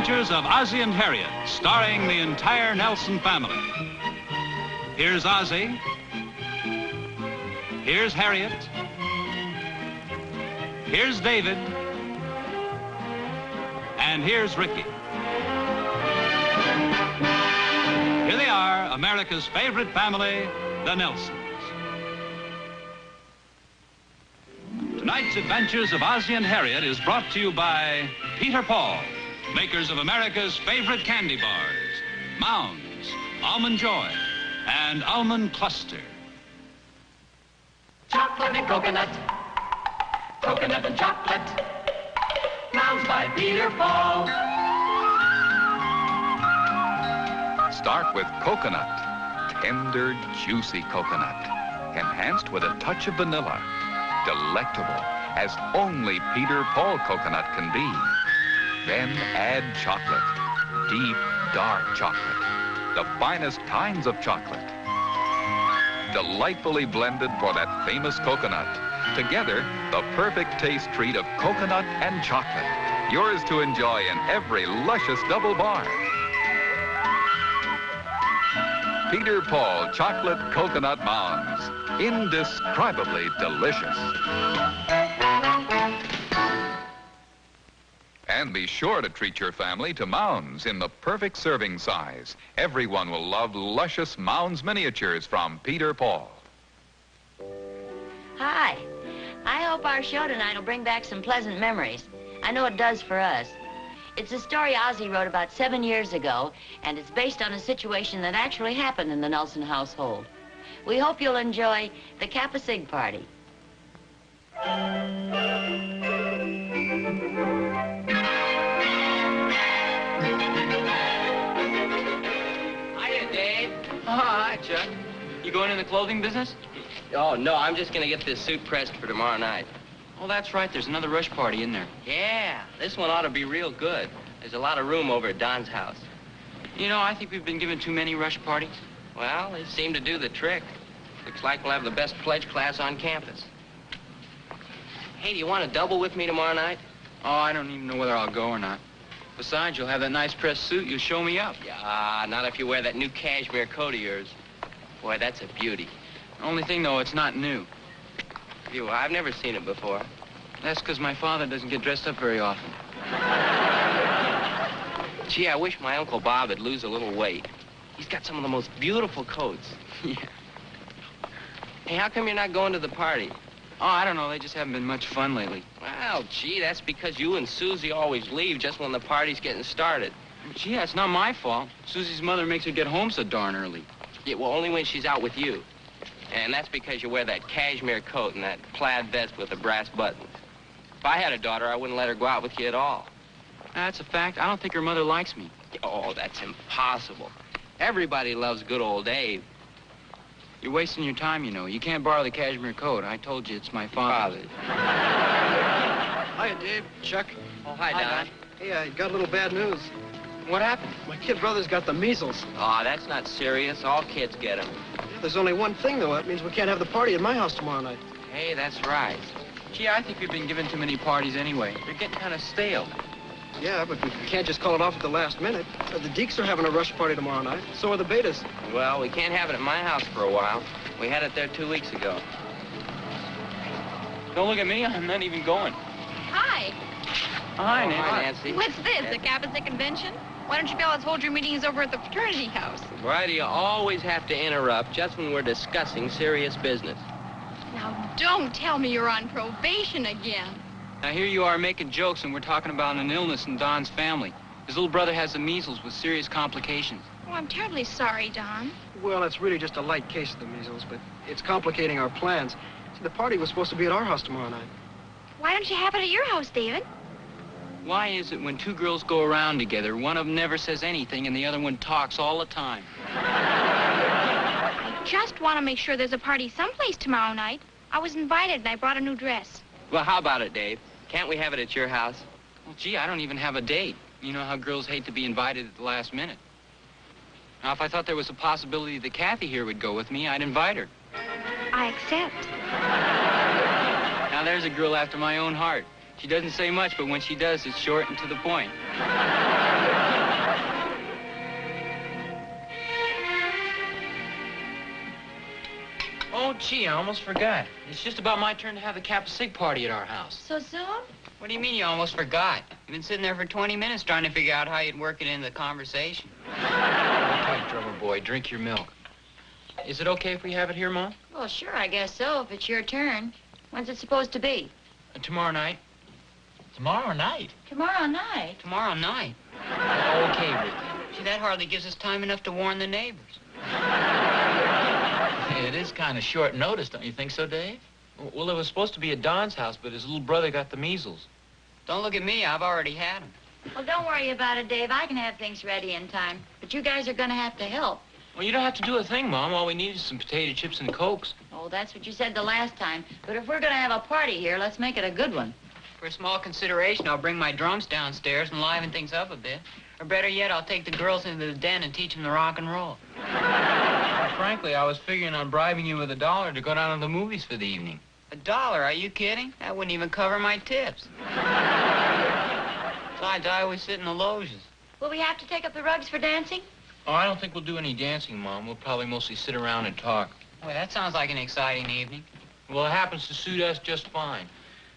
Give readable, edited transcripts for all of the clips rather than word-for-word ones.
Adventures of Ozzie and Harriet, starring the entire Nelson family. Here's Ozzie. Here's Harriet. Here's David. And here's Ricky. Here they are, America's favorite family, the Nelsons. Tonight's Adventures of Ozzie and Harriet is brought to you by Peter Paul, makers of America's favorite candy bars, Mounds, Almond Joy, and Almond Cluster. Chocolate and coconut and chocolate, Mounds by Peter Paul. Start with coconut, tender, juicy coconut, enhanced with a touch of vanilla. Delectable, as only Peter Paul coconut can be. Then add chocolate, deep, dark chocolate, the finest kinds of chocolate. Delightfully blended for that famous coconut. Together, the perfect taste treat of coconut and chocolate. Yours to enjoy in every luscious double bar. Peter Paul Chocolate Coconut Mounds. Indescribably delicious. And be sure to treat your family to Mounds in the perfect serving size. Everyone will love luscious Mounds miniatures from Peter Paul. Hi. I hope our show tonight will bring back some pleasant memories. I know it does for us. It's a story Ozzie wrote about 7 years ago, and it's based on a situation that actually happened in the Nelson household. We hope you'll enjoy the Kappa Sig party. Hiya, Dave. Oh, hi, Chuck. You going in the clothing business? Oh, no, I'm just going to get this suit pressed for tomorrow night. Oh, that's right. There's another rush party in there. Yeah, this one ought to be real good. There's a lot of room over at Don's house. You know, I think we've been given too many rush parties. Well, they seem to do the trick. Looks like we'll have the best pledge class on campus. Hey, do you want to double with me tomorrow night? Oh, I don't even know whether I'll go or not. Besides, you'll have that nice pressed suit. You'll show me up. Yeah, not if you wear that new cashmere coat of yours. Boy, that's a beauty. The only thing, though, it's not new. I've never seen it before. That's because my father doesn't get dressed up very often. Gee, I wish my Uncle Bob would lose a little weight. He's got some of the most beautiful coats. Yeah. Hey, how come you're not going to the party? Oh, I don't know. They just haven't been much fun lately. Well, gee, that's because you and Susie always leave just when the party's getting started. Gee, that's not my fault. Susie's mother makes her get home so darn early. Yeah, well, only when she's out with you. And that's because you wear that cashmere coat and that plaid vest with the brass buttons. If I had a daughter, I wouldn't let her go out with you at all. That's a fact. I don't think her mother likes me. Oh, that's impossible. Everybody loves good old Dave. You're wasting your time, you know. You can't borrow the cashmere coat. I told you it's my father's. Hiya, Dave. Chuck. Oh, hi, Don. Hey, I got a little bad news. What happened? My kid brother's got the measles. Oh, that's not serious. All kids get them. Yeah, there's only one thing, though. That means we can't have the party at my house tomorrow night. Hey, that's right. Gee, I think we've been given too many parties anyway. They're getting kind of stale. Yeah, but we can't just call it off at the last minute. The Deeks are having a rush party tomorrow night. So are the Betas. Well, we can't have it at my house for a while. We had it there 2 weeks ago. Don't look at me. I'm not even going. Hi. Hi, Oh, Nancy. hi, Nancy. What's this, the Kappa Sig convention? Why don't you fellas hold your meetings over at the fraternity house? Why do you always have to interrupt just when we're discussing serious business? Now, don't tell me you're on probation again. Now, here you are making jokes, and we're talking about an illness in Don's family. His little brother has the measles with serious complications. Oh, I'm terribly sorry, Don. Well, it's really just a light case of the measles, but it's complicating our plans. See, the party was supposed to be at our house tomorrow night. Why don't you have it at your house, David? Why is it when two girls go around together, one of them never says anything and the other one talks all the time? I just want to make sure there's a party someplace tomorrow night. I was invited and I brought a new dress. Well, how about it, Dave? Can't we have it at your house? Well, gee, I don't even have a date. You know how girls hate to be invited at the last minute. Now, if I thought there was a possibility that Kathy here would go with me, I'd invite her. I accept. Now, there's a girl after my own heart. She doesn't say much, but when she does, it's short and to the point. gee, I almost forgot. It's just about my turn to have the Kappa Sig party at our house. So soon? What do you mean you almost forgot? You've been sitting there for 20 minutes trying to figure out how you'd work it into the conversation. Okay, drummer boy, drink your milk. Is it okay if we have it here, Mom? Well, sure, I guess so, if it's your turn. When's it supposed to be? Tomorrow night. Tomorrow night? Tomorrow night? Tomorrow night. Okay, Ricky. Gee, that hardly gives us time enough to warn the neighbors. It is kind of short notice, don't you think so, Dave? Well, it was supposed to be at Don's house, but his little brother got the measles. Don't look at me, I've already had them. Well, don't worry about it, Dave. I can have things ready in time. But you guys are going to have to help. Well, you don't have to do a thing, Mom. All we need is some potato chips and Cokes. Oh, that's what you said the last time. But if we're going to have a party here, let's make it a good one. For a small consideration, I'll bring my drums downstairs and liven things up a bit. Or better yet, I'll take the girls into the den and teach them to rock and roll. Well, frankly, I was figuring on bribing you with $1 to go down to the movies for the evening. $1? Are you kidding? That wouldn't even cover my tips. Besides, I always sit in the loges. Will we have to take up the rugs for dancing? Oh, I don't think we'll do any dancing, Mom. We'll probably mostly sit around and talk. Boy, that sounds like an exciting evening. Well, it happens to suit us just fine.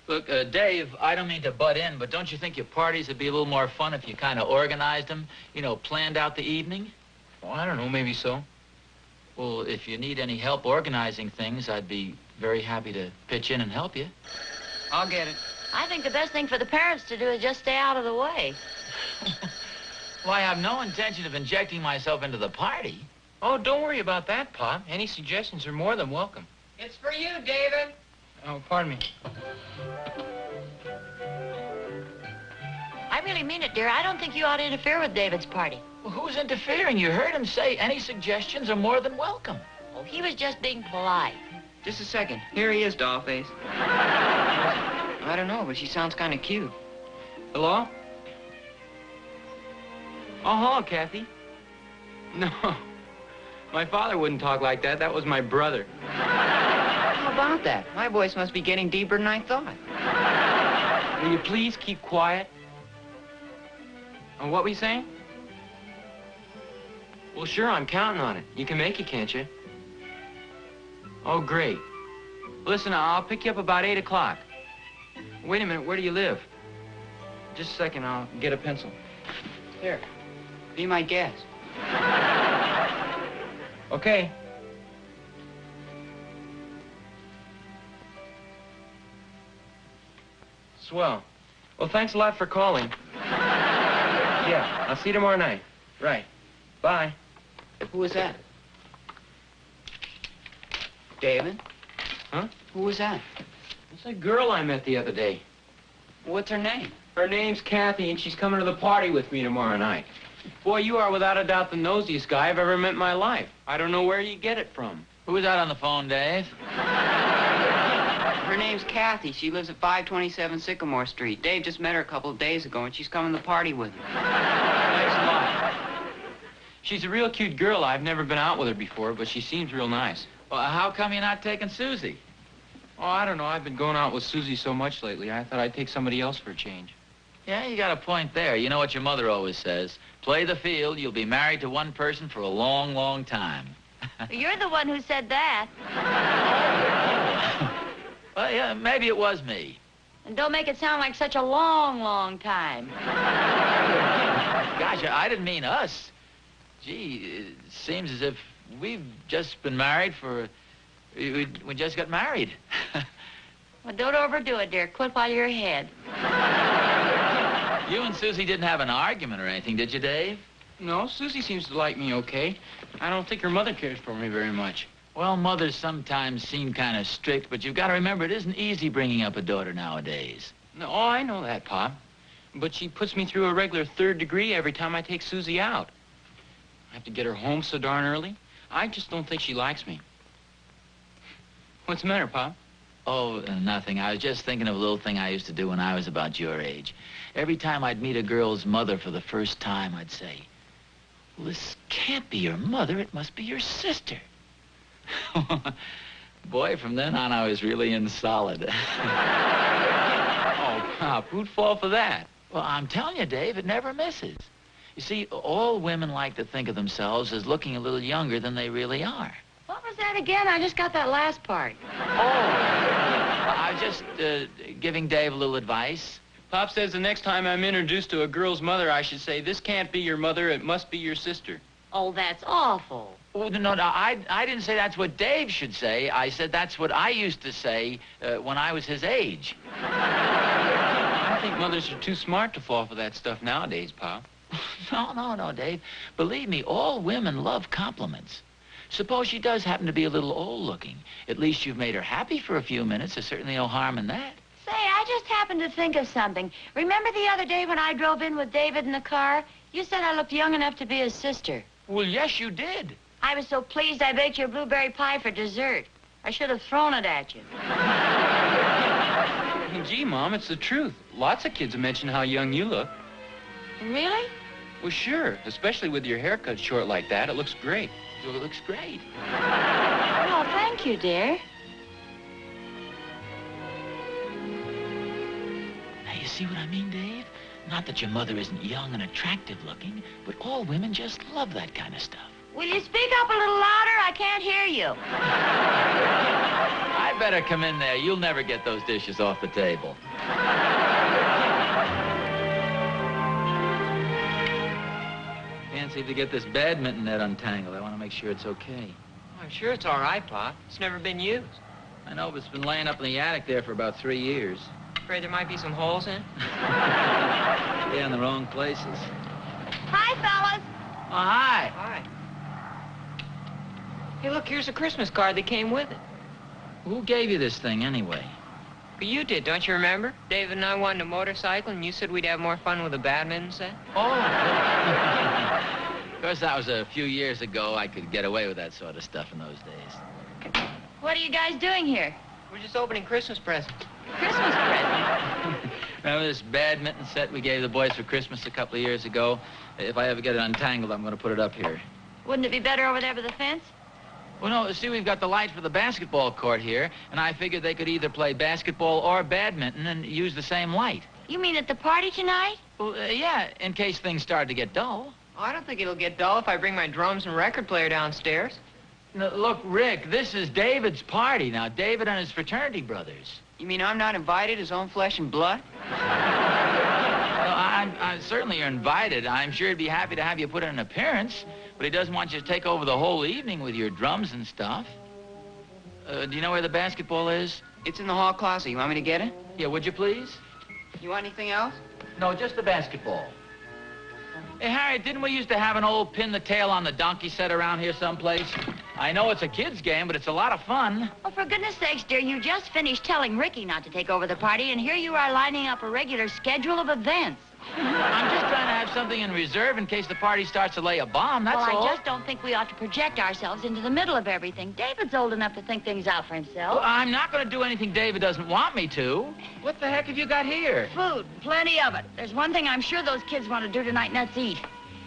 Look, Dave, I don't mean to butt in, but don't you think your parties would be a little more fun if you kind of organized them? You know, planned out the evening? Well, I don't know, maybe so. Well, if you need any help organizing things, I'd be very happy to pitch in and help you. I'll get it. I think the best thing for the parents to do is just stay out of the way. Well, I have no intention of injecting myself into the party. Oh, don't worry about that, Pop. Any suggestions are more than welcome. It's for you, David. Oh, pardon me. I really mean it, dear. I don't think you ought to interfere with David's party. Well, who's interfering? You heard him say any suggestions are more than welcome. Oh, he was just being polite. Just a second. Here he is, Dollface. I don't know, but she sounds kind of cute. Hello? Oh, hello, Kathy. No, my father wouldn't talk like that. That was my brother. How about that? My voice must be getting deeper than I thought. Will you please keep quiet? What were you saying? Well, sure, I'm counting on it. You can make it, can't you? Oh, great. Listen, I'll pick you up about 8 o'clock. Wait a minute, where do you live? Just a second, I'll get a pencil. Here, be my guest. Okay. Swell. Well, thanks a lot for calling. Yeah, I'll see you tomorrow night. Right. Bye. Who was that? David? Huh? Who was that? It's a girl I met the other day. What's her name? Her name's Kathy, and she's coming to the party with me tomorrow night. Boy, you are without a doubt the nosiest guy I've ever met in my life. I don't know where you get it from. Who was that on the phone, Dave? Her name's Kathy. She lives at 527 Sycamore Street. Dave just met her a couple of days ago, and she's coming to the party with him. Thanks a lot. She's a real cute girl. I've never been out with her before, but she seems real nice. Well, how come you're not taking Susie? Oh, I don't know. I've been going out with Susie so much lately. I thought I'd take somebody else for a change. Yeah, you got a point there. You know what your mother always says. Play the field, you'll be married to one person for a long, long time. You're the one who said that. Well, yeah, maybe it was me. And don't make it sound like such a long, long time. Gosh, I didn't mean us. Gee, it seems as if we've just been married for... We just got married. Well, don't overdo it, dear. Quit while you're ahead. You and Susie didn't have an argument or anything, did you, Dave? No, Susie seems to like me okay. I don't think her mother cares for me very much. Well, mothers sometimes seem kind of strict, but you've got to remember it isn't easy bringing up a daughter nowadays. No, oh, I know that, Pop. But she puts me through a regular 3rd degree every time I take Susie out. I have to get her home so darn early. I just don't think she likes me. What's the matter, Pop? Oh, nothing. I was just thinking of a little thing I used to do when I was about your age. Every time I'd meet a girl's mother for the first time, I'd say, well, this can't be your mother. It must be your sister. Boy, from then on, I was really in solid. Oh, Pop, who'd fall for that? Well, I'm telling you, Dave, it never misses. You see, all women like to think of themselves as looking a little younger than they really are. What was that again? I just got that last part. I was just giving Dave a little advice. Pop says the next time I'm introduced to a girl's mother, I should say, this can't be your mother, it must be your sister. Oh, that's awful. Oh, no, I didn't say that's what Dave should say. I said that's what I used to say when I was his age. I think mothers are too smart to fall for that stuff nowadays, Pop. No, Dave. Believe me, all women love compliments. Suppose she does happen to be a little old-looking. At least you've made her happy for a few minutes. There's certainly no harm in that. Say, I just happened to think of something. Remember the other day when I drove in with David in the car? You said I looked young enough to be his sister. Well, yes, you did. I was so pleased I baked your blueberry pie for dessert. I should have thrown it at you. Gee, Mom, it's the truth. Lots of kids mention how young you look. Really? Well, sure. Especially with your hair cut short like that. It looks great. Well, it looks great. Oh, thank you, dear. Now, you see what I mean, Dave? Not that your mother isn't young and attractive looking, but all women just love that kind of stuff. Will you speak up a little louder? I can't hear you. I better come in there. You'll never get those dishes off the table. Can't seem to get this badminton net untangled. I want to make sure it's okay. I'm sure it's all right, Pop. It's never been used. I know, but it's been laying up in the attic there for about 3 years. Afraid there might be some holes in it? Yeah, in the wrong places. Hi, fellas. Oh, hi. Hi. Hey, look, here's a Christmas card that came with it. Who gave you this thing, anyway? Well, you did, don't you remember? David and I wanted a motorcycle, and you said we'd have more fun with a badminton set. Oh. Of course, that was a few years ago. I could get away with that sort of stuff in those days. What are you guys doing here? We're just opening Christmas presents. Christmas present? Remember this badminton set we gave the boys for Christmas a couple of years ago? If I ever get it untangled, I'm going to put it up here. Wouldn't it be better over there by the fence? Well, no, see, we've got the light for the basketball court here, and I figured they could either play basketball or badminton and use the same light. You mean at the party tonight? Well, yeah, in case things start to get dull. Oh, I don't think it'll get dull if I bring my drums and record player downstairs. Now, look, Rick, this is David's party. Now, David and his fraternity brothers. You mean I'm not invited, his own flesh and blood? I certainly you're invited. I'm sure he'd be happy to have you put in an appearance, but he doesn't want you to take over the whole evening with your drums and stuff. Do you know where the basketball is? It's in the hall closet. You want me to get it? Yeah, would you please? You want anything else? No, just the basketball. Hey, Harriet, didn't we used to have an old pin the tail on the donkey set around here someplace? I know it's a kid's game, but it's a lot of fun. Oh, for goodness sakes, dear, you just finished telling Ricky not to take over the party, and here you are lining up a regular schedule of events. I'm just trying to have something in reserve in case the party starts to lay a bomb, that's all. Well, I just don't think we ought to project ourselves into the middle of everything. David's old enough to think things out for himself. Well, I'm not going to do anything David doesn't want me to. What the heck have you got here? Food, plenty of it. There's one thing I'm sure those kids want to do tonight, and that's eat.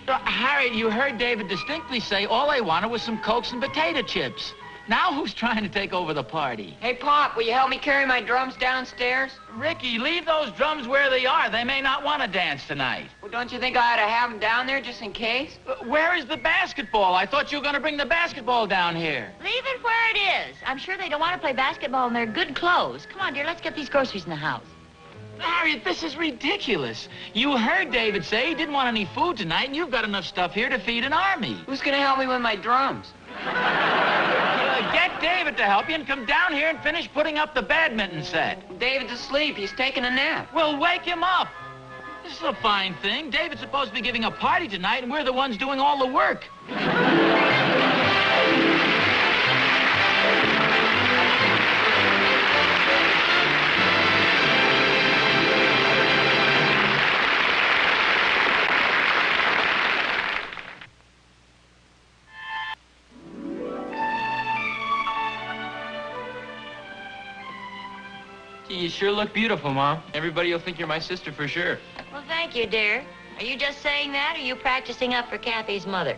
Harriet, you heard David distinctly say all they wanted was some Cokes and potato chips. Now who's trying to take over the party? Hey, Pop, will you help me carry my drums downstairs? Ricky, leave those drums where they are. They may not want to dance tonight. Well, don't you think I ought to have them down there just in case? Where is the basketball? I thought you were going to bring the basketball down here. Leave it where it is. I'm sure they don't want to play basketball in their good clothes. Come on, dear, let's get these groceries in the house. Harriet, this is ridiculous. You heard David say he didn't want any food tonight, and you've got enough stuff here to feed an army. Who's going to help me with my drums? Get David to help you and come down here and finish putting up the badminton set. David's asleep. He's taking a nap. Well, wake him up. This is a fine thing. David's supposed to be giving a party tonight, and we're the ones doing all the work. You sure look beautiful, Mom. Everybody will think you're my sister for sure. Well, thank you, dear. Are you just saying that, or are you practicing up for Kathy's mother?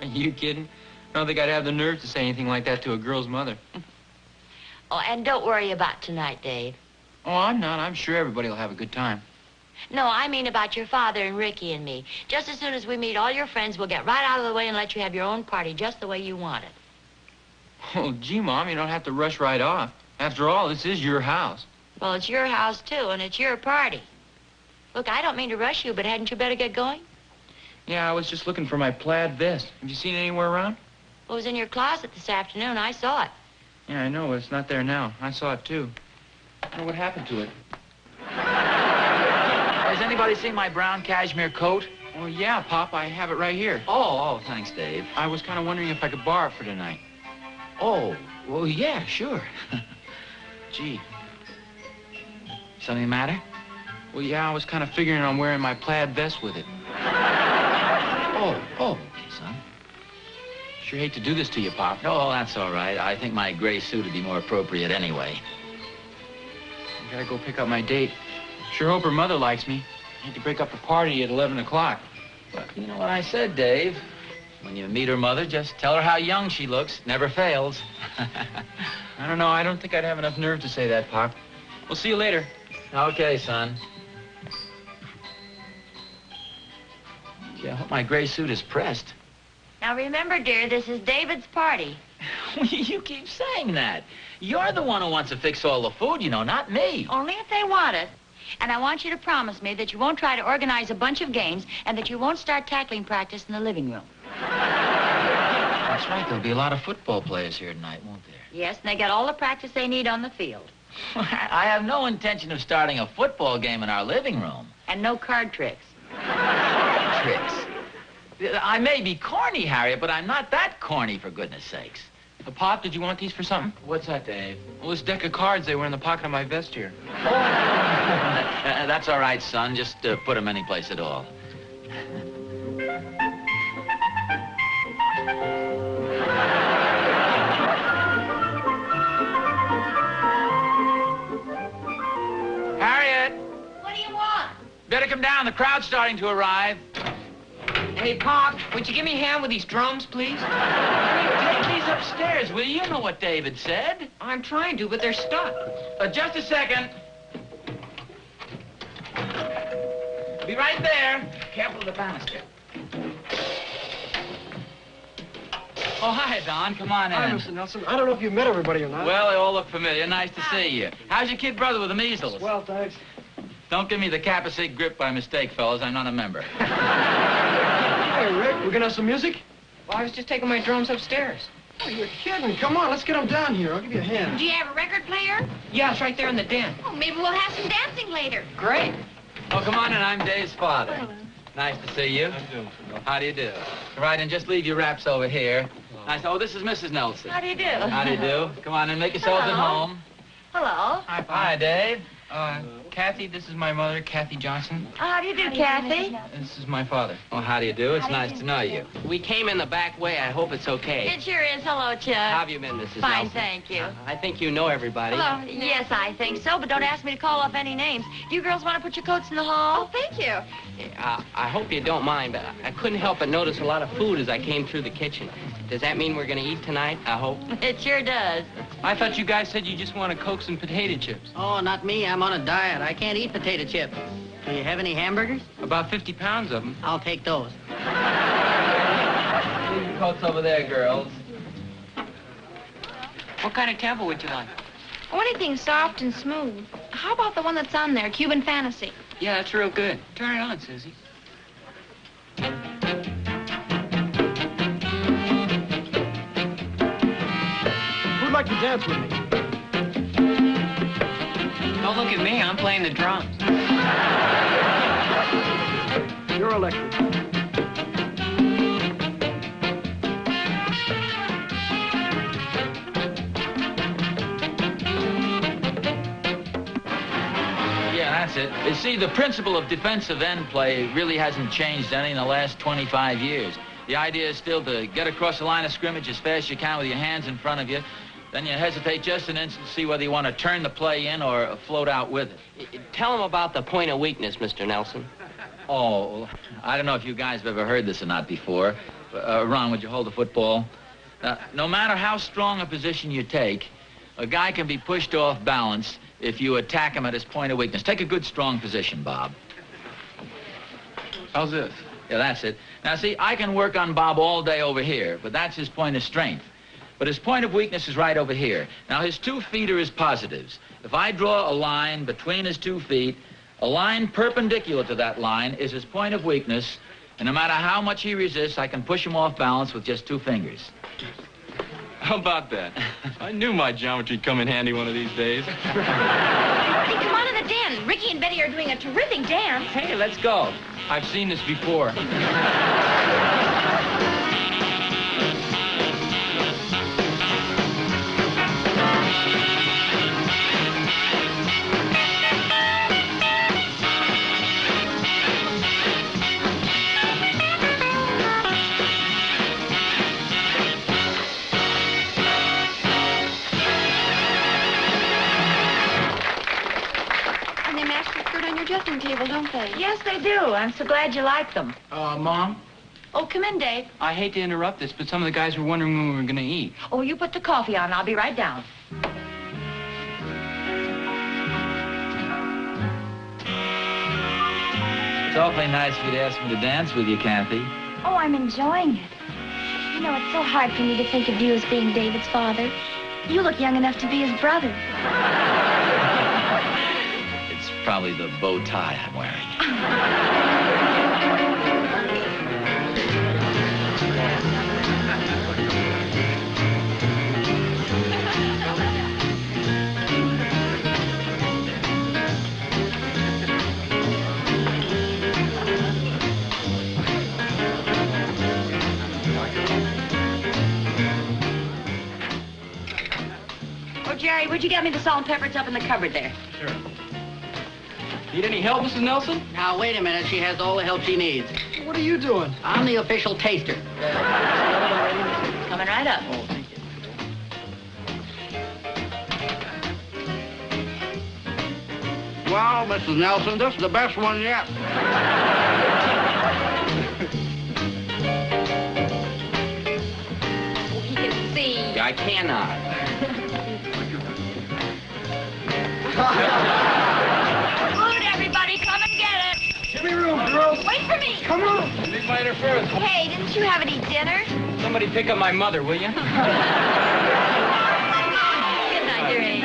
Are you kidding? I don't think I'd have the nerve to say anything like that to a girl's mother. Oh, and don't worry about tonight, Dave. Oh, I'm not. I'm sure everybody will have a good time. No, I mean about your father and Ricky and me. Just as soon as we meet all your friends, we'll get right out of the way and let you have your own party just the way you want it. Oh, gee, Mom, you don't have to rush right off. After all, this is your house. Well, it's your house, too, and it's your party. Look, I don't mean to rush you, but hadn't you better get going? Yeah, I was just looking for my plaid vest. Have you seen it anywhere around? Well, it was in your closet this afternoon. I saw it. Yeah, I know. It's not there now. I saw it, too. I don't know what happened to it. Has anybody seen my brown cashmere coat? Oh, yeah, Pop. I have it right here. Oh, thanks, Dave. I was kind of wondering if I could borrow it for tonight. Oh, well, yeah, sure. Gee. Something the matter? Well, yeah, I was kind of figuring on wearing my plaid vest with it. Oh, okay, son. Sure hate to do this to you, Pop. Oh, that's all right. I think my gray suit would be more appropriate anyway. I gotta go pick up my date. Sure hope her mother likes me. I hate to break up a party at 11 o'clock. Well, you know what I said, Dave? When you meet her mother, just tell her how young she looks. Never fails. I don't know. I don't think I'd have enough nerve to say that, Pop. We'll see you later. Okay, son. Gee, I hope my gray suit is pressed. Now, remember, dear, this is David's party. You keep saying that. You're the one who wants to fix all the food, you know, not me. Only if they want it. And I want you to promise me that you won't try to organize a bunch of games and that you won't start tackling practice in the living room. That's right. There'll be a lot of football players here tonight, won't there? Yes, and they get all the practice they need on the field. I have no intention of starting a football game in our living room. And no card tricks. Tricks? I may be corny, Harriet, but I'm not that corny, for goodness sakes. Pop, did you want these for something? What's that, Dave? Well, this deck of cards, they were in the pocket of my vest here. Oh. That's all right, son. Just put them any place at all. Harriet! What do you want? Better come down. The crowd's starting to arrive. Hey, Pop, would you give me a hand with these drums, please? Take these upstairs, will you? You know what David said. I'm trying to, but they're stuck. Just a second. Be right there. Careful of the banister. Oh, hi, Don. Come on in. Hi, Mr. Nelson. I don't know if you've met everybody or not. Well, they all look familiar. Nice to see you. How's your kid brother with the measles? Well, thanks. Don't give me the Kappa Sig grip by mistake, fellas. I'm not a member. Hey, Rick, we're gonna have some music? Well, I was just taking my drums upstairs. Oh, you're kidding. Come on, let's get them down here. I'll give you a hand. Do you have a record player? Yeah, it's right there in the den. Oh, maybe we'll have some dancing later. Great. Oh, come on in. I'm Dave's father. Nice to see you. How do you do? Right, and just leave your wraps over here. Nice. Oh, this is Mrs. Nelson. How do you do? How do you do? Come on in. Make yourselves at Hello. home. Hello. Hi, Pop. Hi, Dave. Kathy, this is my mother, Kathy Johnson. How do you do, Kathy? This is my father. Oh, how do you do? It's nice to know you. We came in the back way. I hope it's okay. It sure is. Hello, Chuck. How have you been, Mrs. Fine, Nelson? thank you. I think you know everybody. Hello. Yes, I think so, but don't ask me to call off any names. Do you girls want to put your coats in the hall? Oh, thank you. I hope you don't mind, but I couldn't help but notice a lot of food as I came through the kitchen. Does that mean we're going to eat tonight, I hope? It sure does. I thought you guys said you just wanted Cokes and potato chips. Oh, not me. I'm on a diet. I can't eat potato chips. Do you have any hamburgers? About 50 pounds of them. I'll take those. Leave your coats over there, girls. What kind of tempo would you like? Oh, anything soft and smooth. How about the one that's on there, Cuban Fantasy? Yeah, that's real good. Turn it on, Susie. Who'd like to dance with me? Don't look at me. I'm playing the drums. You're elected. Yeah, that's it. You see, the principle of defensive end play really hasn't changed any in the last 25 years. The idea is still to get across the line of scrimmage as fast as you can with your hands in front of you. Then you hesitate just an instant to see whether you want to turn the play in or float out with it. Tell them about the point of weakness, Mr. Nelson. Oh, I don't know if you guys have ever heard this or not before. Ron, would you hold the football? No matter how strong a position you take, a guy can be pushed off balance if you attack him at his point of weakness. Take a good, strong position, Bob. How's this? Yeah, that's it. Now, see, I can work on Bob all day over here, but that's his point of strength. But his point of weakness is right over here. Now, his 2 feet are his positives. If I draw a line between his 2 feet, a line perpendicular to that line is his point of weakness, and no matter how much he resists, I can push him off balance with just 2 fingers. How about that? I knew my geometry'd come in handy one of these days. Hey, come on to the dance. Ricky and Betty are doing a terrific dance. Hey, let's go. I've seen this before. Dressing table, don't they? Yes, they do. I'm so glad you like them. Mom? Oh, come in, Dave. I hate to interrupt this, but some of the guys were wondering when we were going to eat. Oh, you put the coffee on. I'll be right down. It's awfully nice of you to ask me to dance with you, Kathy. Oh, I'm enjoying it. You know, it's so hard for me to think of you as being David's father. You look young enough to be his brother. It's probably the bow tie I'm wearing. Jerry, would you get me the salt and pepper? It's up in the cupboard there. Sure. Need any help, Mrs. Nelson? Now, wait a minute. She has all the help she needs. What are you doing? I'm the official taster. Coming right up. Oh, thank you. Well, Mrs. Nelson, this is the best one yet. He can see. I cannot. Food, everybody, come and get it. Give me room, girls. Wait for me. Come on. Big fighter first. Hey, didn't you have any dinner? Somebody pick up my mother, will you? Good night, Jerry.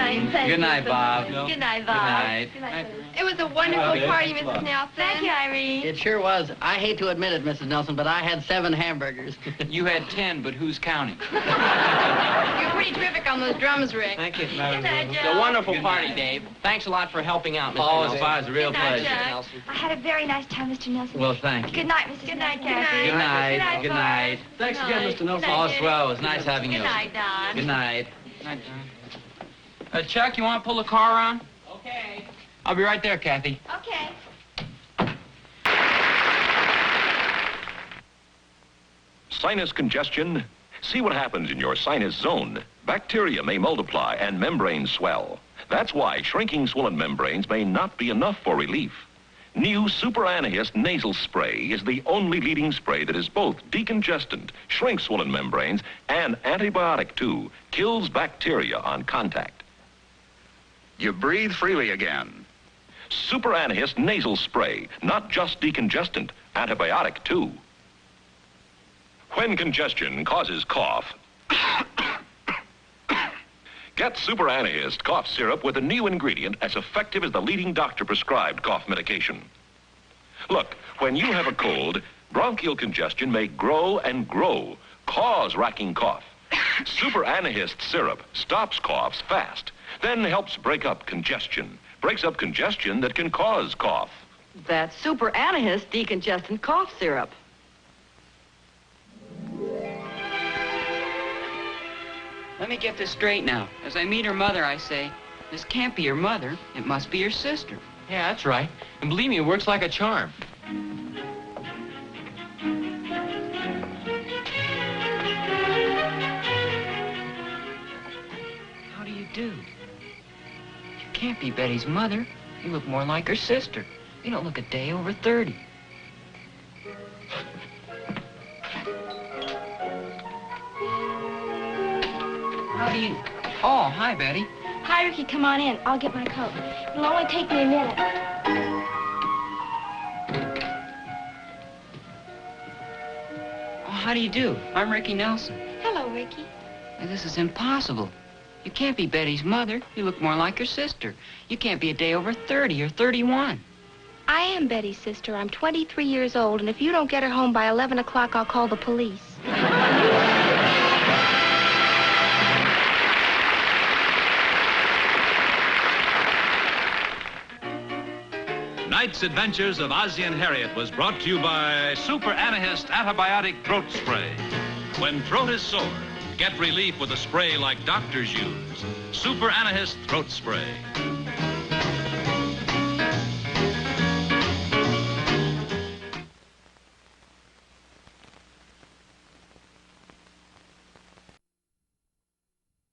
Good night, Bob. Good night, Bob. Good night. It was a wonderful party, Mrs. Nelson. Thank you, Irene. It sure was. I hate to admit it, Mrs. Nelson, but I had 7 hamburgers. You had 10, but who's counting? You're pretty terrific on those drums, Rick. Thank you. Good night, It's Joe. a wonderful party, Dave. Thanks a lot for helping out, Mr. Oh, Nelson. it's a real Good night, pleasure. Jack. I had a very nice time, Mr. Nelson. Well, thank you. Good night, Mrs. Good night, Nelson. Kathy. Good night. Good Good night. night. Thanks again, Mr. Nelson. Oh, swell. It was nice having you. Good night, Don. Good night. Night, John. Chuck, you want to pull the car around? Okay. I'll be right there, Kathy. Okay. Sinus congestion? See what happens in your sinus zone. Bacteria may multiply and membranes swell. That's why shrinking swollen membranes may not be enough for relief. New Super Anahist nasal spray is the only leading spray that is both decongestant, shrinks swollen membranes, and antibiotic too, kills bacteria on contact. You breathe freely again. Super Anahist nasal spray, not just decongestant, antibiotic too. When congestion causes cough, get Super Anahist cough syrup with a new ingredient as effective as the leading doctor-prescribed cough medication. Look, when you have a cold, bronchial congestion may grow and grow, cause racking cough. Super Anahist syrup stops coughs fast, then helps break up congestion. Breaks up congestion that can cause cough. That's Super Anahist decongestant cough syrup. Let me get this straight now. As I meet her mother, I say, this can't be your mother. It must be your sister. Yeah, that's right. And believe me, it works like a charm. How do you do? You can't be Betty's mother. You look more like her sister. You don't look a day over 30. How do you... Oh, hi, Betty. Hi, Ricky, come on in. I'll get my coat. It'll only take me a minute. Oh, how do you do? I'm Ricky Nelson. Hello, Ricky. This is impossible. You can't be Betty's mother. You look more like her sister. You can't be a day over 30 or 31. I am Betty's sister. I'm 23 years old, and if you don't get her home by 11 o'clock, I'll call the police. Tonight's Adventures of Ozzie and Harriet was brought to you by Super Anahist Antibiotic Throat Spray. When throat is sore, get relief with a spray like doctors use. Super Anahist Throat Spray.